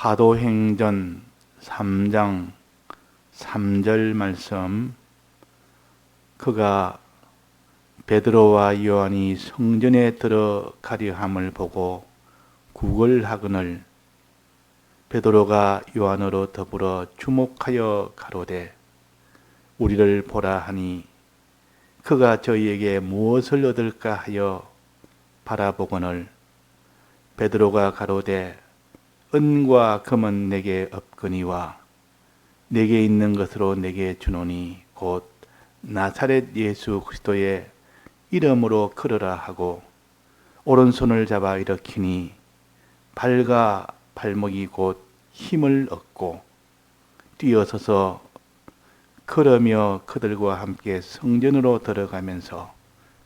사도행전 3장 3절 말씀, 그가 베드로와 요한이 성전에 들어가려 함을 보고 구걸하거늘 베드로가 요한으로 더불어 주목하여 가로되 우리를 보라 하니 그가 저희에게 무엇을 얻을까 하여 바라보거늘 베드로가 가로되 은과 금은 내게 없거니와 내게 있는 것으로 내게 주노니 곧 나사렛 예수 그리스도의 이름으로 걸으라 하고 오른손을 잡아 일으키니 발과 발목이 곧 힘을 얻고 뛰어서서 걸으며 그들과 함께 성전으로 들어가면서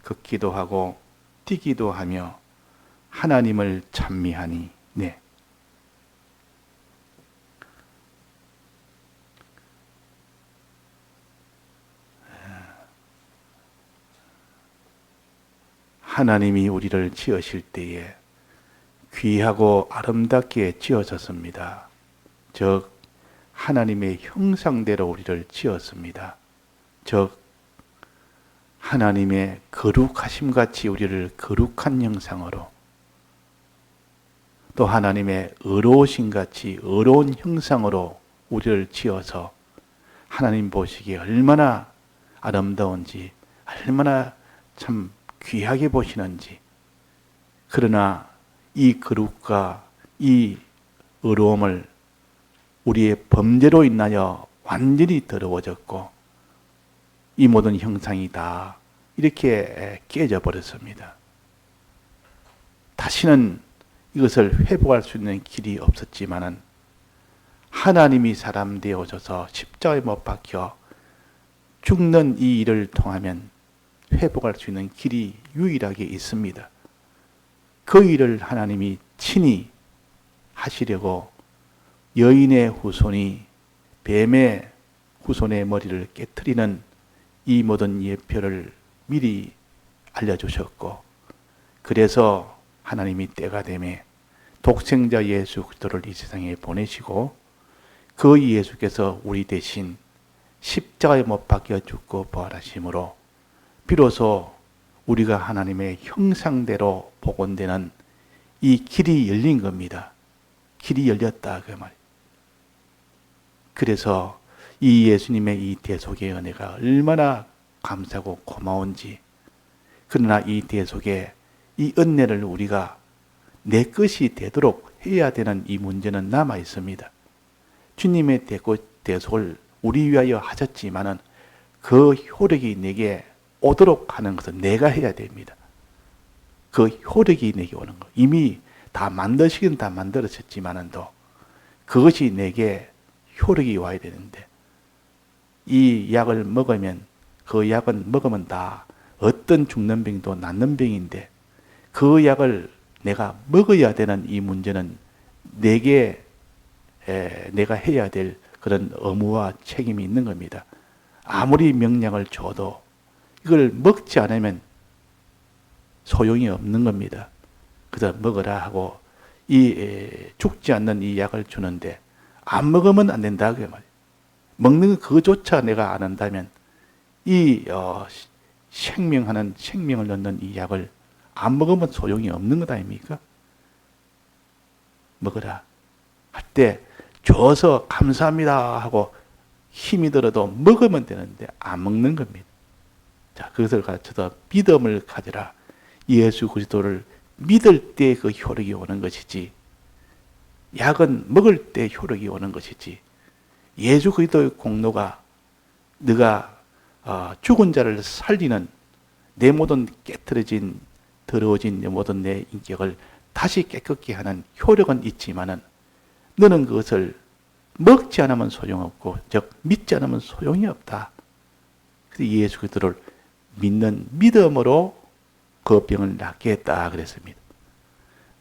걷기도 하고 뛰기도 하며 하나님을 찬미하니. 네. 하나님이 우리를 지으실 때에 귀하고 아름답게 지어졌습니다. 즉 하나님의 형상대로 우리를 지었습니다. 즉 하나님의 거룩하심같이 우리를 거룩한 형상으로, 또 하나님의 의로우심같이 의로운 형상으로 우리를 지어서 하나님 보시기에 얼마나 아름다운지, 얼마나 참 귀하게 보시는지. 그러나 이 거룩과 이 의로움을 우리의 범죄로 인하여 완전히 더러워졌고 이 모든 형상이 다 이렇게 깨져 버렸습니다. 다시는 이것을 회복할 수 있는 길이 없었지만은 하나님이 사람 되어 오셔서 십자가에 못 박혀 죽는 이 일을 통하면 회복할 수 있는 길이 유일하게 있습니다. 그 일을 하나님이 친히 하시려고 여인의 후손이 뱀의 후손의 머리를 깨트리는 이 모든 예표를 미리 알려주셨고, 그래서 하나님이 때가 되매 독생자 예수 그리스도를 이 세상에 보내시고 그 예수께서 우리 대신 십자가에 못 박혀 죽고 부활하심으로 비로소 우리가 하나님의 형상대로 복원되는 이 길이 열린 겁니다. 길이 열렸다 그 말. 그래서 이 예수님의 이 대속의 은혜가 얼마나 감사하고 고마운지. 그러나 이 대속의 이 은혜를 우리가 내 것이 되도록 해야 되는 이 문제는 남아 있습니다. 주님의 대속을 우리 위하여 하셨지만은 그 효력이 내게 오도록 하는 것은 내가 해야 됩니다. 그 효력이 내게 오는 것. 이미 다 만드시긴 다 만들었었지만은도 그것이 내게 효력이 와야 되는데, 이 약을 먹으면, 그 약은 먹으면 다 어떤 죽는 병도 낫는 병인데 그 약을 내가 먹어야 되는 이 문제는 내가 해야 될 그런 의무와 책임이 있는 겁니다. 아무리 명령을 줘도 이걸 먹지 않으면 소용이 없는 겁니다. 그래서 먹으라 하고 죽지 않는 이 약을 주는데 안 먹으면 안 된다 그 말이에요. 먹는 그조차 내가 안 한다면 이 생명하는 생명을 넣는 이 약을 안 먹으면 소용이 없는 것 아닙니까? 먹으라 할 때 줘서 감사합니다 하고 힘이 들어도 먹으면 되는데 안 먹는 겁니다. 자, 그것을 가르쳐서 믿음을 가져라. 예수 그리스도를 믿을 때 그 효력이 오는 것이지, 약은 먹을 때 효력이 오는 것이지, 예수 그리스도의 공로가 네가 죽은 자를 살리는 내 모든 깨트려진 더러워진 내 모든 내 인격을 다시 깨끗게 하는 효력은 있지만은 너는 그것을 먹지 않으면 소용없고, 즉 믿지 않으면 소용이 없다. 그래서 예수 그리스도를 믿는 믿음으로 그 병을 낫게 했다 그랬습니다.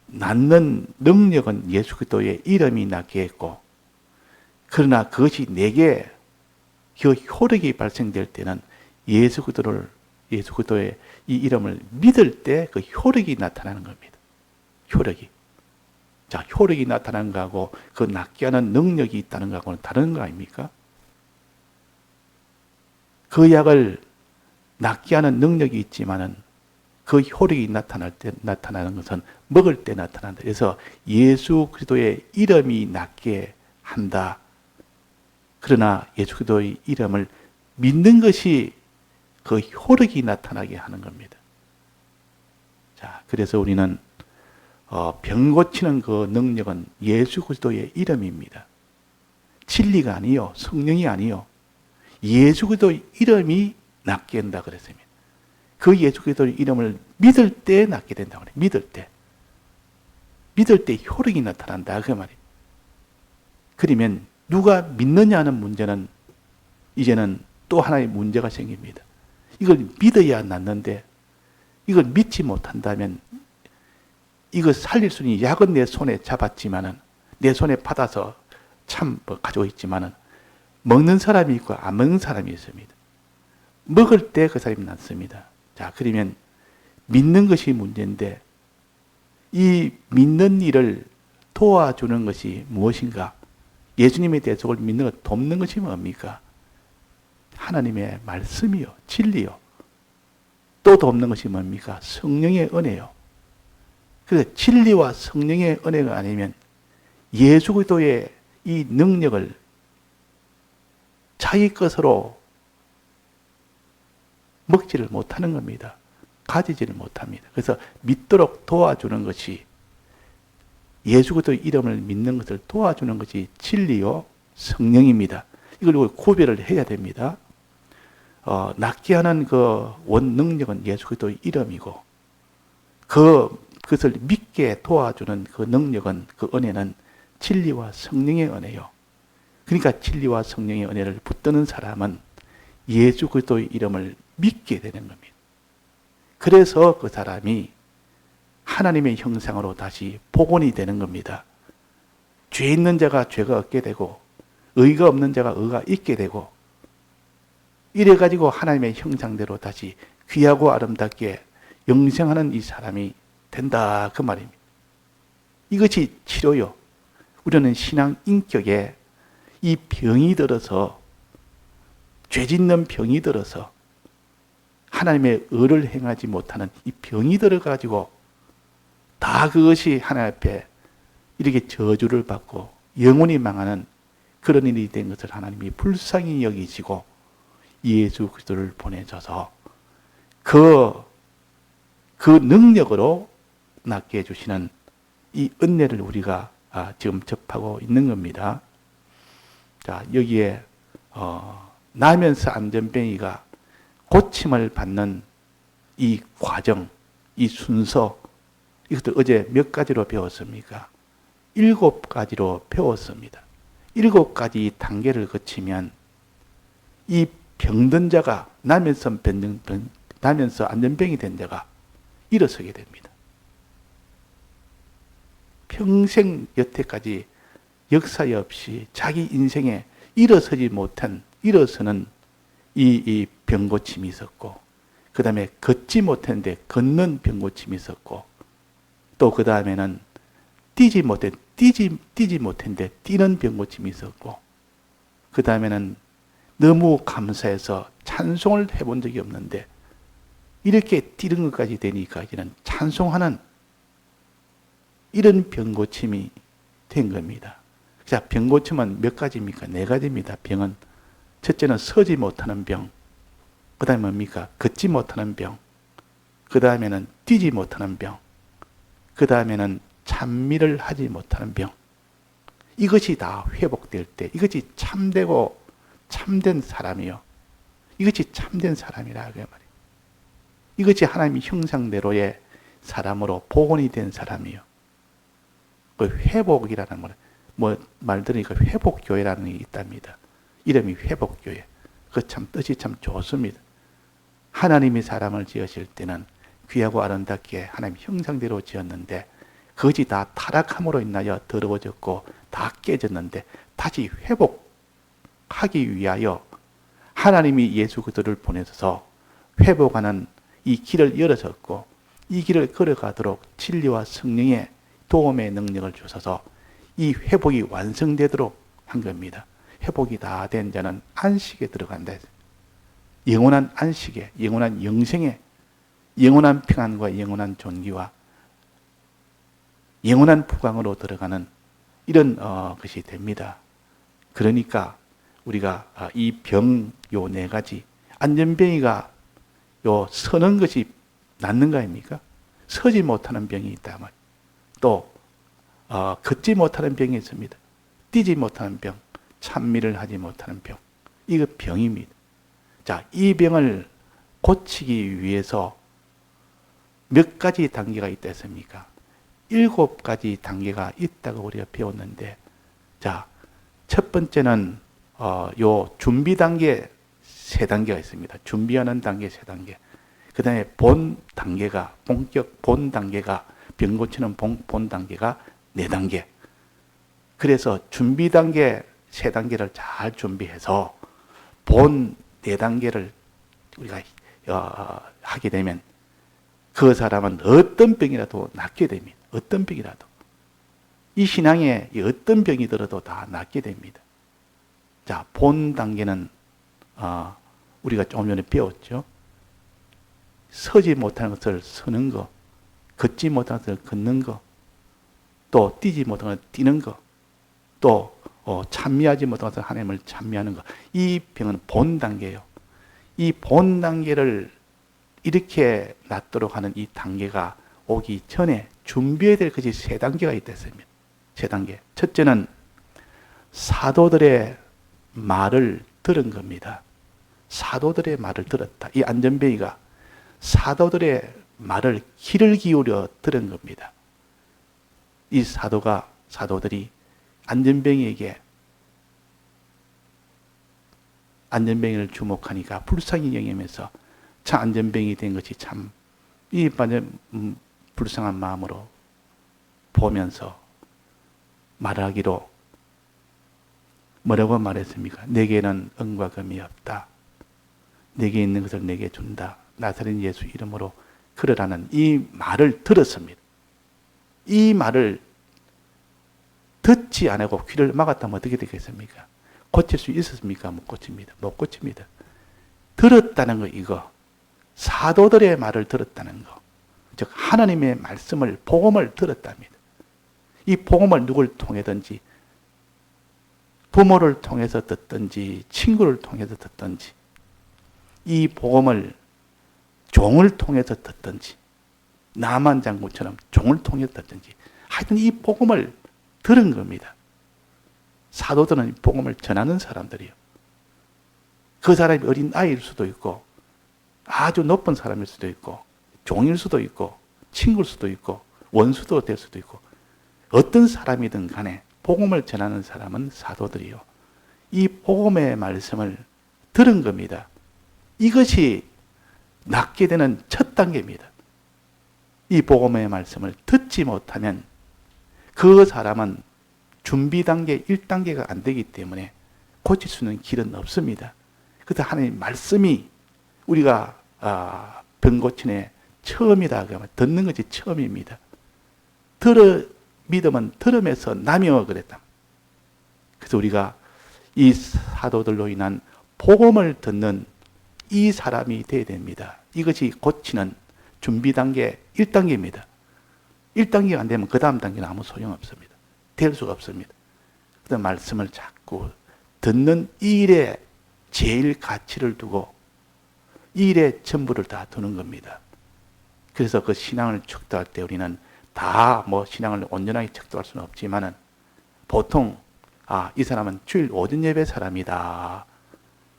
낫는 능력은 예수 그리스도의 이름이 낫게 했고, 그러나 그것이 내게 그 효력이 발생될 때는 예수 그리스도의 이 이름을 믿을 때 그 효력이 나타나는 겁니다. 효력이. 자, 효력이 나타나는 거하고 그 낫게 하는 능력이 있다는 거하고는 다른 거 아닙니까? 그 약을 낫게 하는 능력이 있지만은 그 효력이 나타날 때 나타나는 것은 먹을 때 나타난다. 그래서 예수 그리스도의 이름이 낫게 한다. 그러나 예수 그리스도의 이름을 믿는 것이 그 효력이 나타나게 하는 겁니다. 자, 그래서 우리는 병 고치는 그 능력은 예수 그리스도의 이름입니다. 진리가 아니요, 성령이 아니요, 예수 그리스도의 이름이 낫게 한다 그랬습니다. 그 예수 그리스도의 이름을 믿을 때 낫게 된다고 그래요. 믿을 때 효력이 나타난다 그 말이에요. 그러면 누가 믿느냐는 문제는 이제는 또 하나의 문제가 생깁니다. 이걸 믿어야 낫는데 이걸 믿지 못한다면 이거 살릴 수 있는 약은 내 손에 잡았지만은 내 손에 받아서 참 가지고 있지만은 먹는 사람이 있고 안 먹는 사람이 있습니다. 먹을 때 그 사람이 낫습니다. 자, 그러면 믿는 것이 문제인데 이 믿는 일을 도와주는 것이 무엇인가? 예수님의 대속을 믿는 것, 돕는 것이 뭡니까? 하나님의 말씀이요, 진리요. 또 돕는 것이 뭡니까? 성령의 은혜요. 그래서 진리와 성령의 은혜가 아니면 예수 그리스도의 이 능력을 자기 것으로 먹지를 못하는 겁니다. 가지지를 못합니다. 그래서 믿도록 도와주는 것이 예수 그리스도의 이름을 믿는 것을 도와주는 것이 진리요 성령입니다. 이걸 구별을 해야 됩니다. 낫게 하는 그 원 능력은 예수 그리스도의 이름이고 그것을 믿게 도와주는 그 능력은 그 은혜는 진리와 성령의 은혜요. 그러니까 진리와 성령의 은혜를 붙드는 사람은 예수 그리스도의 이름을 믿게 되는 겁니다. 그래서 그 사람이 하나님의 형상으로 다시 복원이 되는 겁니다. 죄 있는 자가 죄가 없게 되고 의가 없는 자가 의가 있게 되고 이래가지고 하나님의 형상대로 다시 귀하고 아름답게 영생하는 이 사람이 된다 그 말입니다. 이것이 치료요. 우리는 신앙 인격에 이 병이 들어서 죄 짓는 병이 들어서 하나님의 의를 행하지 못하는 이 병이 들어가지고 다 그것이 하나님 앞에 이렇게 저주를 받고 영원히 망하는 그런 일이 된 것을 하나님이 불쌍히 여기시고 예수 그리스도를 보내셔서 그 능력으로 낫게 해주시는 이 은혜를 우리가 지금 접하고 있는 겁니다. 자, 여기에 나면서 안전뱅이가 고침을 받는 이 과정, 이 순서, 이것도 어제 몇 가지로 배웠습니까? 7가지로 배웠습니다. 7가지 단계를 거치면 이 병든 자가 나면서 안전병이 된 자가 일어서게 됩니다. 평생 여태까지 역사에 없이 자기 인생에 일어서지 못한 일어서는 이 병고침이 있었고, 그 다음에 걷지 못했는데 걷는 병고침이 있었고, 또 그 다음에는 뛰지 못했는데 뛰는 병고침이 있었고, 그 다음에는 너무 감사해서 찬송을 해본 적이 없는데 이렇게 뛰는 것까지 되니까 이제는 찬송하는 이런 병고침이 된 겁니다. 자, 병고침은 몇 가지입니까? 4가지입니다. 병은 첫째는 서지 못하는 병, 그 다음에 뭡니까? 걷지 못하는 병, 그 다음에는 뛰지 못하는 병, 그 다음에는 찬미를 하지 못하는 병. 이것이 다 회복될 때 이것이 참되고 참된 사람이요. 이것이 참된 사람이라 그 말이에요. 이것이 하나님의 형상대로의 사람으로 복원이 된 사람이요. 그 회복이라는 말 들으니까 회복교회라는 게 있답니다. 이름이 회복교회. 그 참 뜻이 참 좋습니다. 하나님이 사람을 지으실 때는 귀하고 아름답게 하나님 형상대로 지었는데 그것이 다 타락함으로 인하여 더러워졌고 다 깨졌는데 다시 회복하기 위하여 하나님이 예수 그리스도를 보내셔서 회복하는 이 길을 열어줬고 이 길을 걸어가도록 진리와 성령의 도움의 능력을 주셔서 이 회복이 완성되도록 한 겁니다. 회복이 다 된 자는 안식에 들어간다. 영원한 안식에, 영원한 영생에, 영원한 평안과 영원한 존귀와 영원한 부강으로 들어가는 이런 것이 됩니다. 그러니까 우리가 이 병 요 네 가지, 안전병이가 요 서는 것이 낫는 거 아닙니까? 서지 못하는 병이 있다 말. 또 걷지 못하는 병이 있습니다. 뛰지 못하는 병, 찬미를 하지 못하는 병. 이거 병입니다. 자, 이 병을 고치기 위해서 몇 가지 단계가 있다 했습니까? 7가지 단계가 있다고 우리가 배웠는데, 자, 첫 번째는 요 준비 단계 3단계가 있습니다. 준비하는 단계 3단계. 그 다음에 본 단계가, 본격 본 단계가, 병 고치는 본 단계가 4단계. 그래서 준비 단계 3단계를 잘 준비해서 본 4단계를 우리가 하게 되면 그 사람은 어떤 병이라도 낫게 됩니다. 어떤 병이라도. 이 신앙에 어떤 병이 들어도 다 낫게 됩니다. 자, 본 단계는 우리가 조금 전에 배웠죠. 서지 못하는 것을 서는 거, 걷지 못하는 것을 걷는 거, 또 뛰지 못하는 것을 뛰는 거, 또 찬미하지 못하는 것을 하나님을 찬미하는 거. 이 병은 본 단계예요. 이 본 단계를 이렇게 낫도록 하는 이 단계가 오기 전에 준비해야 될 것이 3단계가 있다 했습니다. 3단계. 첫째는 사도들의 말을 들은 겁니다. 사도들의 말을 들었다. 이 안전뱅이가 사도들의 말을 귀를 기울여 들은 겁니다. 이 사도들이 안전뱅이에게 안전뱅이를 주목하니까 불쌍히 여기면서 참 안전뱅이 된 것이 참 이 불쌍한 마음으로 보면서 말하기로 뭐라고 말했습니까? 내게는 은과 금이 없다. 내게 있는 것을 내게 준다. 나사렛 예수 이름으로 그러라는 이 말을 들었습니다. 이 말을 듣지 않고 귀를 막았다면 어떻게 되겠습니까? 고칠 수 있었습니까? 못 고칩니다. 못 고칩니다. 들었다는 거 이거. 사도들의 말을 들었다는 거. 즉 하나님의 말씀을, 복음을 들었답니다. 이 복음을 누굴 통해든지 부모를 통해서 듣든지 친구를 통해서 듣든지 이 복음을 종을 통해서 듣든지 나만 장군처럼 종을 통해서 듣든지 하여튼 이 복음을 들은 겁니다. 사도들은 이 복음을 전하는 사람들이요. 그 사람이 어린 아이일 수도 있고 아주 높은 사람일 수도 있고 종일 수도 있고 친구일 수도 있고 원수도 될 수도 있고 어떤 사람이든 간에 복음을 전하는 사람은 사도들이요. 이 복음의 말씀을 들은 겁니다. 이것이 낫게 되는 첫 단계입니다. 이 복음의 말씀을 듣지 못하면 그 사람은 준비 단계 1단계가 안 되기 때문에 고칠 수 있는 길은 없습니다. 그래서 하나님 말씀이 우리가 병 고침의 처음이다 그러면 듣는 것이 처음입니다. 믿음은 들음에서 나며 그랬다. 그래서 우리가 이 사도들로 인한 복음을 듣는 이 사람이 되어야 됩니다. 이것이 고치는 준비 단계 1단계입니다. 1단계가 안 되면 그 다음 단계는 아무 소용없습니다. 될 수가 없습니다. 그 말씀을 자꾸 듣는 이 일에 제일 가치를 두고 이 일에 전부를 다 두는 겁니다. 그래서 그 신앙을 척도할 때 우리는 다 신앙을 온전하게 척도할 수는 없지만은 보통 이 사람은 주일 오전 예배 사람이다.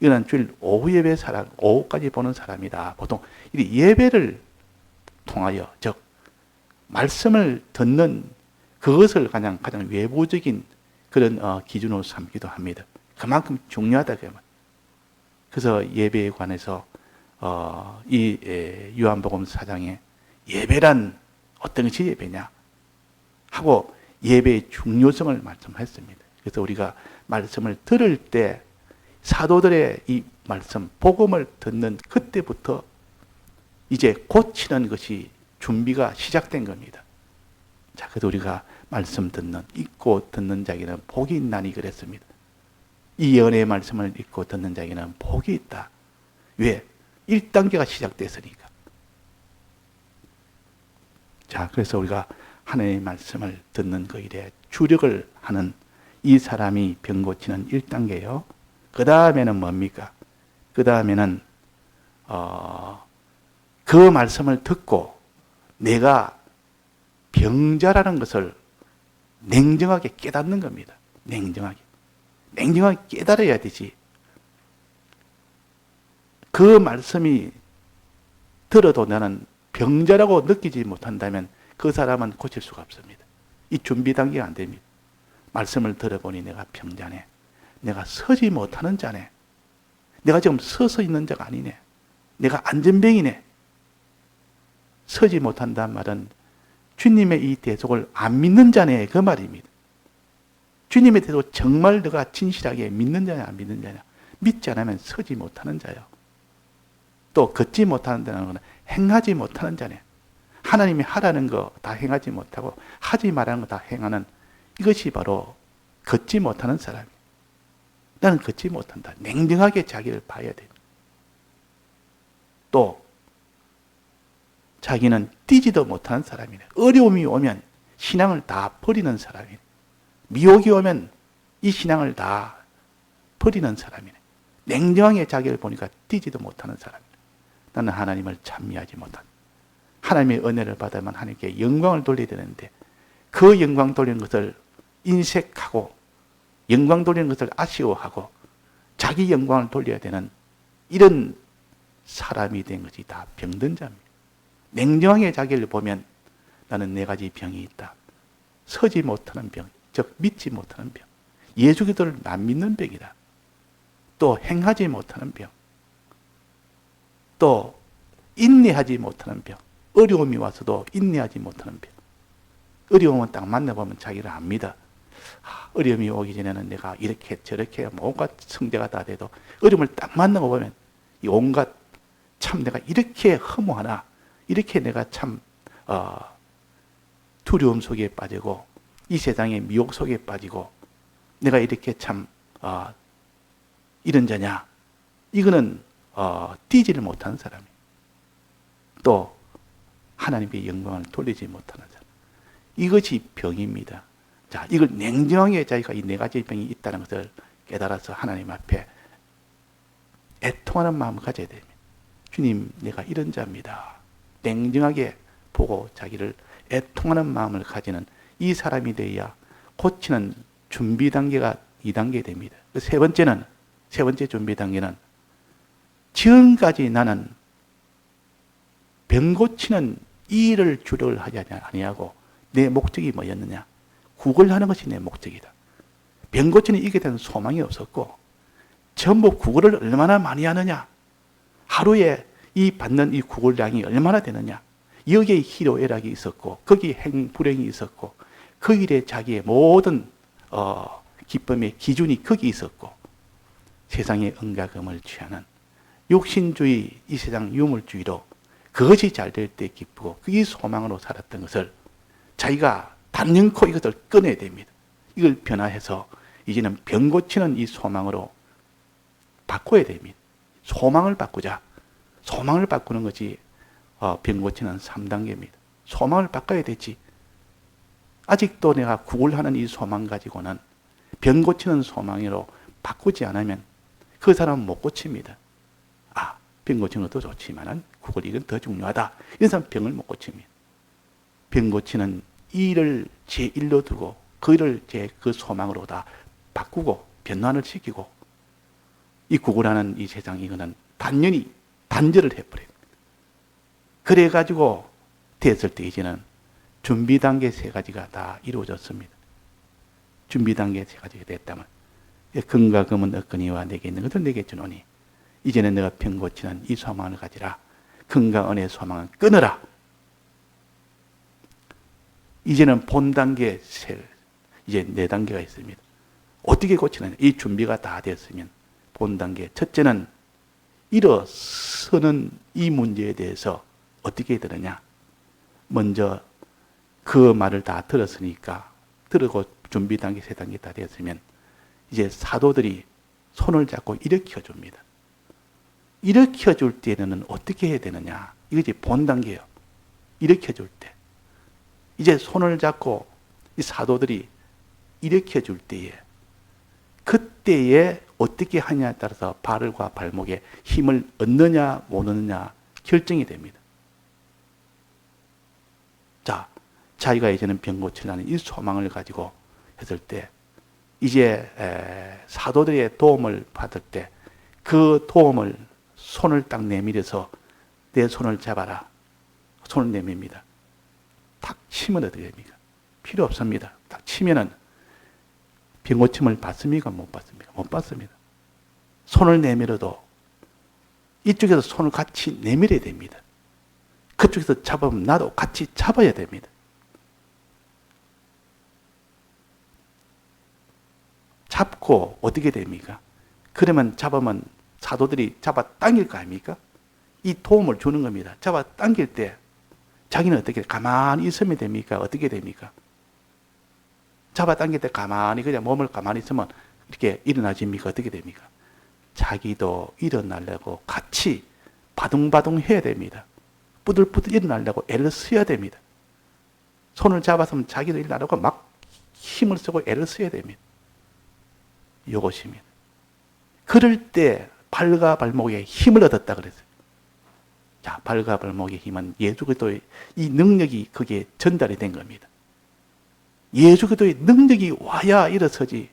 이거는 주일 오후 예배 사람, 오후까지 보는 사람이다. 보통 이 예배를 통하여 즉 말씀을 듣는 그것을 가장 외부적인 그런 기준으로 삼기도 합니다. 그만큼 중요하다 그러면. 그래서 예배에 관해서 이 요한복음 4장에 예배란 어떤 것이 예배냐 하고 예배의 중요성을 말씀했습니다. 그래서 우리가 말씀을 들을 때 사도들의 이 말씀, 복음을 듣는 그때부터 이제 고치는 것이 준비가 시작된 겁니다. 자, 그래도 우리가 말씀 듣는, 읽고 듣는 자에게는 복이 있나니 그랬습니다. 이 예언의 말씀을 읽고 듣는 자에게는 복이 있다. 왜? 1단계가 시작됐으니까. 자, 그래서 우리가 하나님의 말씀을 듣는 그 일에 주력을 하는 이 사람이 병 고치는 1단계요. 그 다음에는 뭡니까? 그 다음에는 그 말씀을 듣고 내가 병자라는 것을 냉정하게 깨닫는 겁니다. 냉정하게 깨달아야 되지. 그 말씀이 들어도 나는 병자라고 느끼지 못한다면 그 사람은 고칠 수가 없습니다. 이 준비 단계가 안 됩니다. 말씀을 들어보니 내가 병자네. 내가 서지 못하는 자네. 내가 지금 서서 있는 자가 아니네. 내가 안전병이네. 서지 못한다는 말은 주님의 이 대속을 안 믿는 자네, 그 말입니다. 주님의 대속 정말 너가 진실하게 믿는 자냐 안 믿는 자냐. 믿지 않으면 서지 못하는 자요. 또 걷지 못하는 자는 행하지 못하는 자네. 하나님이 하라는 거 다 행하지 못하고 하지 말라는 거 다 행하는, 이것이 바로 걷지 못하는 사람이에요. 나는 걷지 못한다. 냉정하게 자기를 봐야 됩니다. 또 자기는 뛰지도 못하는 사람이네. 어려움이 오면 신앙을 다 버리는 사람이네. 미혹이 오면 이 신앙을 다 버리는 사람이네. 냉정하게 자기를 보니까 뛰지도 못하는 사람이네. 나는 하나님을 찬미하지 못한다. 하나님의 은혜를 받으면 하나님께 영광을 돌려야 되는데 그 영광 돌리는 것을 인색하고 영광 돌리는 것을 아쉬워하고 자기 영광을 돌려야 되는 이런 사람이 된 것이 다 병든 자입니다. 냉정하게 자기를 보면 나는 네 가지 병이 있다. 서지 못하는 병, 즉 믿지 못하는 병, 예수 기도를 안 믿는 병이다. 또 행하지 못하는 병, 또 인내하지 못하는 병, 어려움이 와서도 인내하지 못하는 병. 어려움은 딱 만나보면 자기를 압니다. 어려움이 오기 전에는 내가 이렇게 저렇게 온갖 성대가 다 돼도 어려움을 딱 만나고 보면 이 온갖 참 내가 이렇게 허무하나, 이렇게 내가 참 두려움 속에 빠지고 이 세상의 미혹 속에 빠지고 내가 이렇게 참 이런 자냐. 이거는 뛰지를 못하는 사람이에요. 또 하나님의 영광을 돌리지 못하는 사람. 이것이 병입니다. 자, 이걸 냉정하게 자기가 이 네 가지 병이 있다는 것을 깨달아서 하나님 앞에 애통하는 마음을 가져야 됩니다. 주님, 내가 이런 자입니다. 냉정하게 보고 자기를 애통하는 마음을 가지는 이 사람이 되어야 고치는 준비 단계가 2단계 됩니다. 세 번째 준비 단계는 지금까지 나는 병 고치는 이 일을 주력을 하지 아니하고 내 목적이 뭐였느냐? 구걸하는 것이 내 목적이다. 병 고치는 이게 대한 소망이 없었고 전부 구걸을 얼마나 많이 하느냐? 하루에 이 받는 이 구걸량이 얼마나 되느냐? 여기에 희로애락이 있었고 거기에 행불행이 있었고 그 일에 자기의 모든 기쁨의 기준이 거기 있었고 세상의 은가금을 취하는 욕심주의, 이 세상 유물주의로 그것이 잘 될 때 기쁘고 그게 소망으로 살았던 것을 자기가 단연코 이것을 꺼내야 됩니다. 이걸 변화해서 이제는 병 고치는 이 소망으로 바꿔야 됩니다. 소망을 바꾸자. 소망을 바꾸는 것이 병 고치는 3단계입니다. 소망을 바꿔야 되지. 아직도 내가 구걸하는 이 소망 가지고는 병 고치는 소망으로 바꾸지 않으면 그 사람은 못 고칩니다. 병 고치는 것도 좋지만 구걸 이건 더 중요하다. 이런 사람은 병을 못 고칩니다. 병 고치는 이 일을 제 일로 두고 그 일을 제 그 소망으로 다 바꾸고 변환을 시키고 이 구걸하는 이 세상 이거는 단연히 단절을 해버려요. 그래가지고 됐을 때 이제는 준비 단계 3가지가 다 이루어졌습니다. 준비 단계 3가지가 됐다면 금과 금은 얻거니와 내게 있는 것을 내게 주노니 이제는 내가 병 고치는 이 소망을 가지라. 금과 은의 소망은 끊어라. 이제는 본 단계 이제 4단계가 있습니다. 어떻게 고치느냐? 이 준비가 다 됐으면 본 단계. 첫째는 일어서는 이 문제에 대해서 어떻게 해야 되느냐? 먼저 그 말을 다 들었으니까, 들고 준비 단계, 세 단계 다 됐으면 이제 사도들이 손을 잡고 일으켜 줍니다. 일으켜 줄 때는 어떻게 해야 되느냐? 이것이 본 단계예요. 일으켜 줄 때. 이제 손을 잡고 이 사도들이 일으켜 줄 때에, 그때에 어떻게 하냐에 따라서 발과 발목에 힘을 얻느냐 못 얻느냐 결정이 됩니다. 자, 자기가 이제는 병 고치려는 이 소망을 가지고 했을 때, 이제 사도들의 도움을 받을 때 그 도움을, 손을 딱 내밀어서 내 손을 잡아라. 손을 내밉니다. 탁 치면 어떻게 됩니까? 필요 없습니다. 딱 치면은 병 고침을 받습니까? 못 받습니까? 못 받습니다. 손을 내밀어도 이쪽에서 손을 같이 내밀어야 됩니다. 그쪽에서 잡으면 나도 같이 잡아야 됩니다. 잡고 어떻게 됩니까? 그러면 잡으면 사도들이 잡아 당길 거 아닙니까? 이 도움을 주는 겁니다. 잡아 당길 때 자기는 어떻게 가만히 있으면 됩니까? 어떻게 됩니까? 잡아 당길 때 가만히 그냥 몸을 가만히 있으면 이렇게 일어나집니까? 어떻게 됩니까? 자기도 일어나려고 같이 바둥바둥 해야 됩니다. 뿌들뿌들 일어나려고 애를 써야 됩니다. 손을 잡았으면 자기도 일어나려고 막 힘을 쓰고 애를 써야 됩니다. 이것입니다. 그럴 때 발과 발목에 힘을 얻었다 그랬어요. 자, 발과 발목의 힘은 예수 그리스도의 이 능력이 거기에 전달이 된 겁니다. 예수 그리스도의 능력이 와야 일어서지,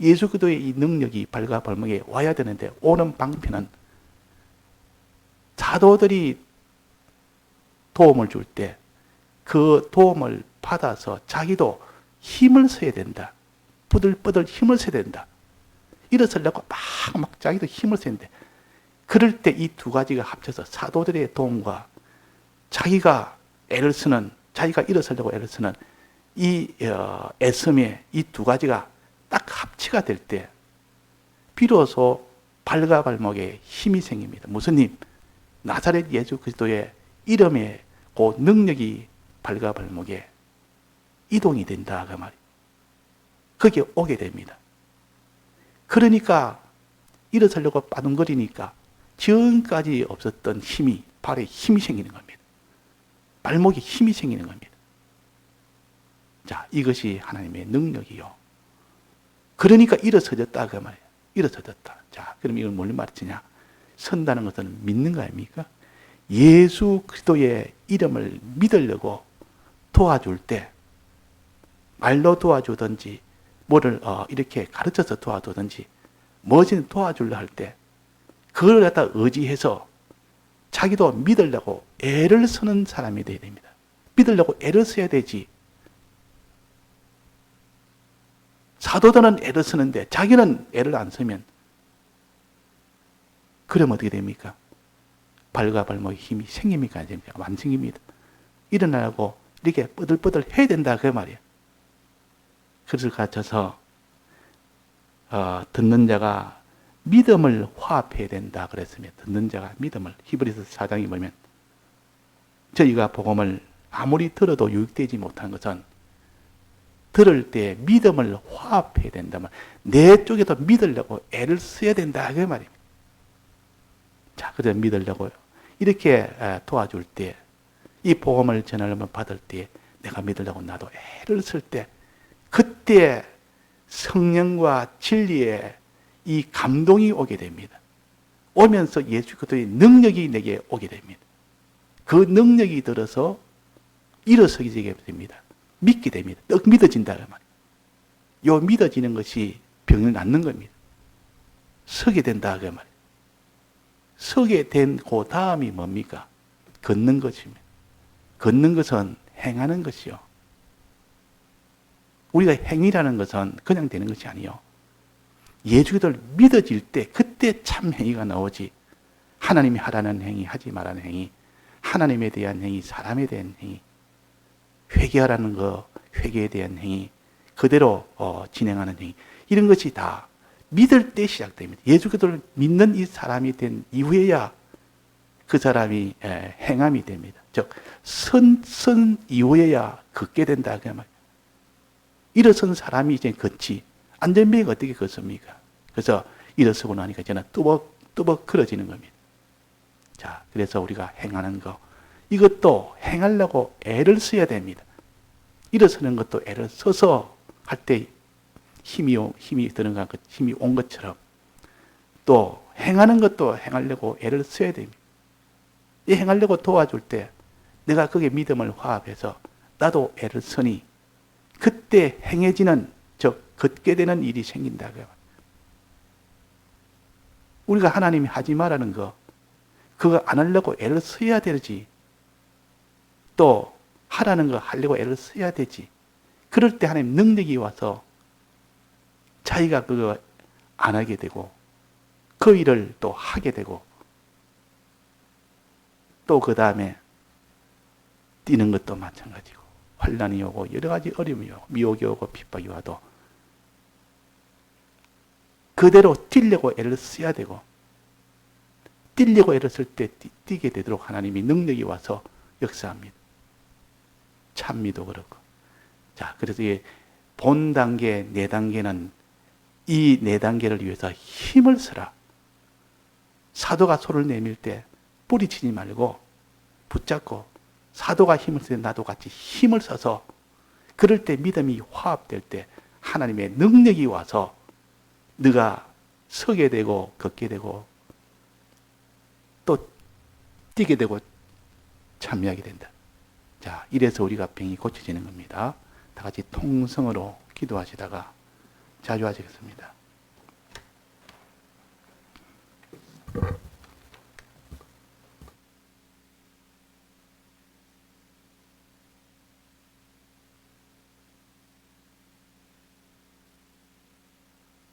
예수 그리스도의 이 능력이 발과 발목에 와야 되는데 오는 방편은 사도들이 도움을 줄 때 그 도움을 받아서 자기도 힘을 써야 된다. 뿌들뿌들 힘을 써야 된다. 일어서려고 막 자기도 힘을 쓰는데, 그럴 때 이 두 가지가 합쳐서 사도들의 도움과 자기가 애를 쓰는, 자기가 일어서려고 애를 쓰는 이 애씀의 이 두 가지가 딱 합치가 될 때 비로소 발과 발목에 힘이 생깁니다. 무슨 힘? 나사렛 예수 그리스도의 이름의 그 능력이 발과 발목에 이동이 된다 그 말이에요. 거기에 오게 됩니다. 그러니까 일어서려고 빠둥거리니까 지금까지 없었던 힘이, 발에 힘이 생기는 겁니다. 발목에 힘이 생기는 겁니다. 자, 이것이 하나님의 능력이요. 그러니까 일어서졌다 그 말이에요. 일어서졌다. 자, 그럼 이걸 뭘 말했느냐? 선다는 것은 믿는 거 아닙니까? 예수 그리스도의 이름을 믿으려고 도와줄 때, 말로 도와주든지 뭐를 이렇게 가르쳐서 도와주든지 뭐든 도와주려 할 때 그걸 갖다 의지해서 자기도 믿으려고 애를 쓰는 사람이 되어야 됩니다. 믿으려고 애를 써야 되지. 사도들은 애를 쓰는데 자기는 애를 안 쓰면 그러면 어떻게 됩니까? 발과 발목에 힘이 생깁니까? 안 생깁니까? 안 생깁니다. 일어나고 이렇게 뻗들뻗들 해야 된다 그 말이에요. 그것을 가르쳐서 듣는 자가 믿음을 화합해야 된다 그랬으면, 듣는 자가 믿음을, 히브리서 4장에 보면 저희가 복음을 아무리 들어도 유익되지 못한 것은 들을 때 믿음을 화합해야 된다면 내 쪽에도 믿으려고 애를 써야 된다 그 말입니다. 자, 그래서 믿으려고요. 이렇게 도와줄 때, 이 복음을 전하려면 받을 때 내가 믿으려고 나도 애를 쓸 때, 그때 성령과 진리의 이 감동이 오게 됩니다. 오면서 예수 그리스도의 능력이 내게 오게 됩니다. 그 능력이 들어서 일어서게 됩니다. 믿게 됩니다. 떡 믿어진다 그 말이에요. 요 믿어지는 것이 병을 낫는 겁니다. 서게 된다 그 말이에요. 서게 된 그 다음이 뭡니까? 걷는 것입니다. 걷는 것은 행하는 것이요. 우리가 행위라는 것은 그냥 되는 것이 아니요. 예수 그리스도를 믿어질 때 그때 참 행위가 나오지. 하나님이 하라는 행위, 하지 말라는 행위, 하나님에 대한 행위, 사람에 대한 행위, 회개하라는 거, 회개에 대한 행위, 그대로 진행하는 행위, 이런 것이 다 믿을 때 시작됩니다. 예수 그리스도를 믿는 이 사람이 된 이후에야 그 사람이 행함이 됩니다. 즉 선 이후에야 걷게 된다. 그냥 일어선 사람이 이제 걷지. 안전뱅이가 어떻게 걷습니까? 그래서 일어서고 나니까 저는 뚜벅뚜벅 걸어지는 겁니다. 자, 그래서 우리가 행하는 거, 이것도 행하려고 애를 써야 됩니다. 일어서는 것도 애를 써서 할 때 힘이 드는 것, 힘이 온 것처럼 또 행하는 것도 행하려고 애를 써야 됩니다. 이 행하려고 도와줄 때 내가 거기에 믿음을 화합해서 나도 애를 쓰니 그때 행해지는, 즉 걷게 되는 일이 생긴다. 우리가 하나님이 하지 말라는 거, 그거 안 하려고 애를 써야 되지. 또 하라는 거 하려고 애를 써야 되지. 그럴 때 하나님 능력이 와서 자기가 그거 안 하게 되고 그 일을 또 하게 되고 또 그 다음에 뛰는 것도 마찬가지고 환난이 오고 여러 가지 어려움이 오고 미혹이 오고 핍박이 와도 그대로 뛰려고 애를 써야 되고 뛰려고 애를 쓸 때 뛰게 되도록 하나님이 능력이 와서 역사합니다. 찬미도 그렇고. 자, 그래서 이 본 단계, 네 단계는 이 네 단계를 위해서 힘을 써라. 사도가 소를 내밀 때 뿌리치지 말고 붙잡고 사도가 힘을 쓸 때 나도 같이 힘을 써서 그럴 때 믿음이 화합될 때 하나님의 능력이 와서 네가 서게 되고 걷게 되고 또 뛰게 되고 참여하게 된다. 자, 이래서 우리가 병이 고쳐지는 겁니다. 다 같이 통성으로 기도하시다가 자주 하시겠습니다.